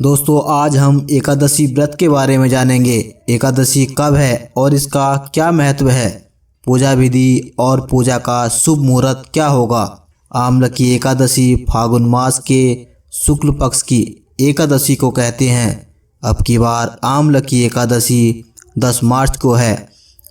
दोस्तों आज हम एकादशी व्रत के बारे में जानेंगे। एकादशी कब है और इसका क्या महत्व है। पूजा विधि और पूजा का शुभ मुहूर्त क्या होगा। आम्ल की एकादशी फागुन मास के शुक्ल पक्ष की एकादशी को कहते हैं। अब की बार आम्ल की एकादशी 10 मार्च को है।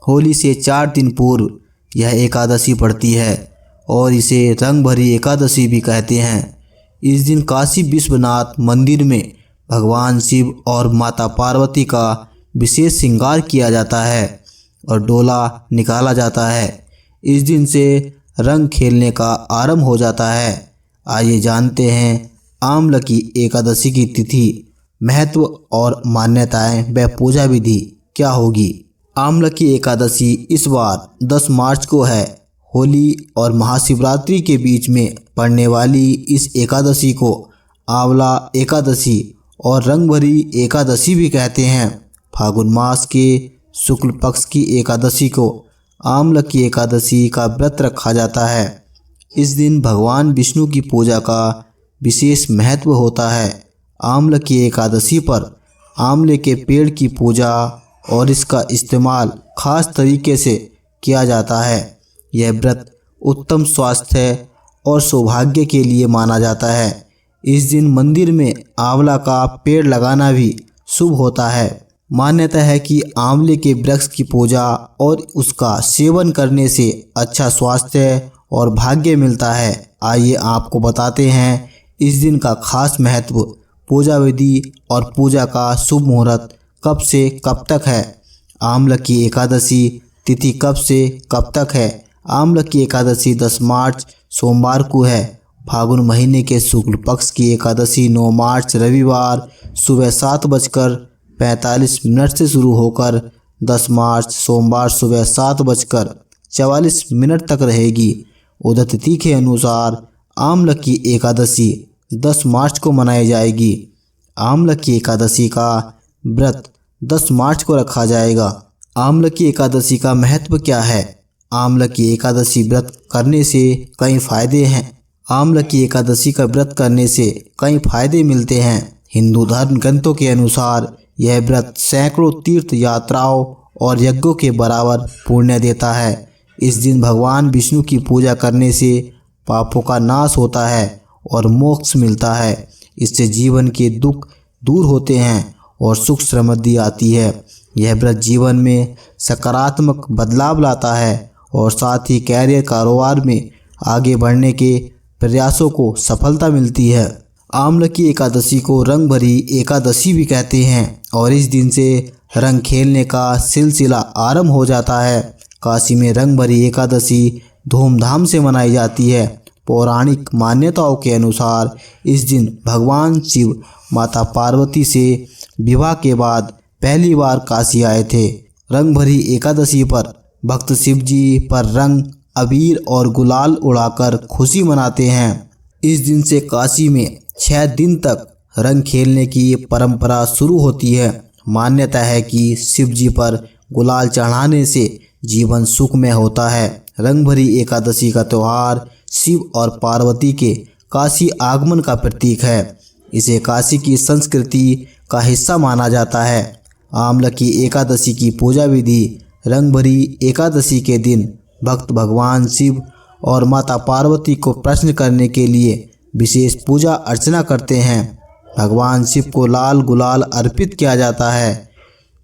होली से 4 दिन पूर्व यह एकादशी पड़ती है और इसे रंग भरी एकादशी भी कहते हैं। इस दिन काशी विश्वनाथ मंदिर में भगवान शिव और माता पार्वती का विशेष श्रृंगार किया जाता है और डोला निकाला जाता है। इस दिन से रंग खेलने का आरंभ हो जाता है। आइए जानते हैं आम्ल की एकादशी की तिथि, महत्व और मान्यताएं व पूजा विधि क्या होगी। आम्ल की एकादशी इस बार 10 मार्च को है। होली और महाशिवरात्रि के बीच में पड़ने वाली इस एकादशी को आंवला एकादशी और रंग भरी एकादशी भी कहते हैं। फागुन मास के शुक्ल पक्ष की एकादशी को आम्ल की एकादशी का व्रत रखा जाता है। इस दिन भगवान विष्णु की पूजा का विशेष महत्व होता है। आम्ल की एकादशी पर आंवले के पेड़ की पूजा और इसका इस्तेमाल खास तरीके से किया जाता है। यह व्रत उत्तम स्वास्थ्य और सौभाग्य के लिए माना जाता है। इस दिन मंदिर में आंवला का पेड़ लगाना भी शुभ होता है। मान्यता है कि आंवले के वृक्ष की पूजा और उसका सेवन करने से अच्छा स्वास्थ्य और भाग्य मिलता है। आइए आपको बताते हैं इस दिन का खास महत्व, पूजा विधि और पूजा का शुभ मुहूर्त कब से कब तक है। आम्ल की एकादशी तिथि कब से कब तक है। आम्ल की एकादशी 10 मार्च सोमवार को है। फागुन महीने के शुक्ल पक्ष की एकादशी 9 मार्च रविवार सुबह 7:45 से शुरू होकर 10 मार्च सोमवार सुबह 7:44 तक रहेगी। उदय तिथि के अनुसार आम्ल की एकादशी 10 मार्च को मनाई जाएगी। आम्ल की एकादशी का व्रत 10 मार्च को रखा जाएगा। आम्ल की एकादशी का महत्व क्या है। आम्ल की एकादशी व्रत करने से कई फायदे हैं। आम्ल की एकादशी का व्रत करने से कई फायदे मिलते हैं। हिंदू धर्म ग्रंथों के अनुसार यह व्रत सैकड़ों तीर्थ यात्राओं और यज्ञों के बराबर पुण्य देता है। इस दिन भगवान विष्णु की पूजा करने से पापों का नाश होता है और मोक्ष मिलता है। इससे जीवन के दुख दूर होते हैं और सुख समृद्धि आती है। यह व्रत जीवन में सकारात्मक बदलाव लाता है और साथ ही कैरियर कारोबार में आगे बढ़ने के प्रयासों को सफलता मिलती है। आम्ल की एकादशी को रंग भरी एकादशी भी कहते हैं और इस दिन से रंग खेलने का सिलसिला आरंभ हो जाता है। काशी में रंग भरी एकादशी धूमधाम से मनाई जाती है। पौराणिक मान्यताओं के अनुसार इस दिन भगवान शिव माता पार्वती से विवाह के बाद पहली बार काशी आए थे। रंग भरी एकादशी पर भक्त शिव जी पर रंग, अबीर और गुलाल उड़ाकर खुशी मनाते हैं। इस दिन से काशी में 6 दिन तक रंग खेलने की परंपरा शुरू होती है। मान्यता है कि शिव जी पर गुलाल चढ़ाने से जीवन सुखमय होता है। रंग भरी एकादशी का त्यौहार शिव और पार्वती के काशी आगमन का प्रतीक है। इसे काशी की संस्कृति का हिस्सा माना जाता है। आम्ल की एकादशी की पूजा विधि। रंग भरी एकादशी के दिन भक्त भगवान शिव और माता पार्वती को प्रसन्न करने के लिए विशेष पूजा अर्चना करते हैं। भगवान शिव को लाल गुलाल अर्पित किया जाता है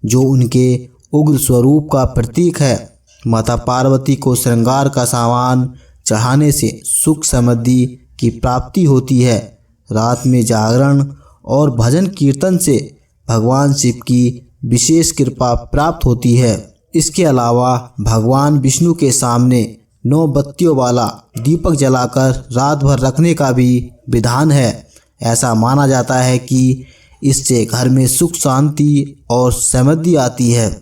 जो उनके उग्र स्वरूप का प्रतीक है। माता पार्वती को श्रृंगार का सामान चढ़ाने से सुख समृद्धि की प्राप्ति होती है। रात में जागरण और भजन कीर्तन से भगवान शिव की विशेष कृपा प्राप्त होती है। इसके अलावा भगवान विष्णु के सामने 9 बत्तियों वाला दीपक जलाकर रात भर रखने का भी विधान है। ऐसा माना जाता है कि इससे घर में सुख शांति और समृद्धि आती है।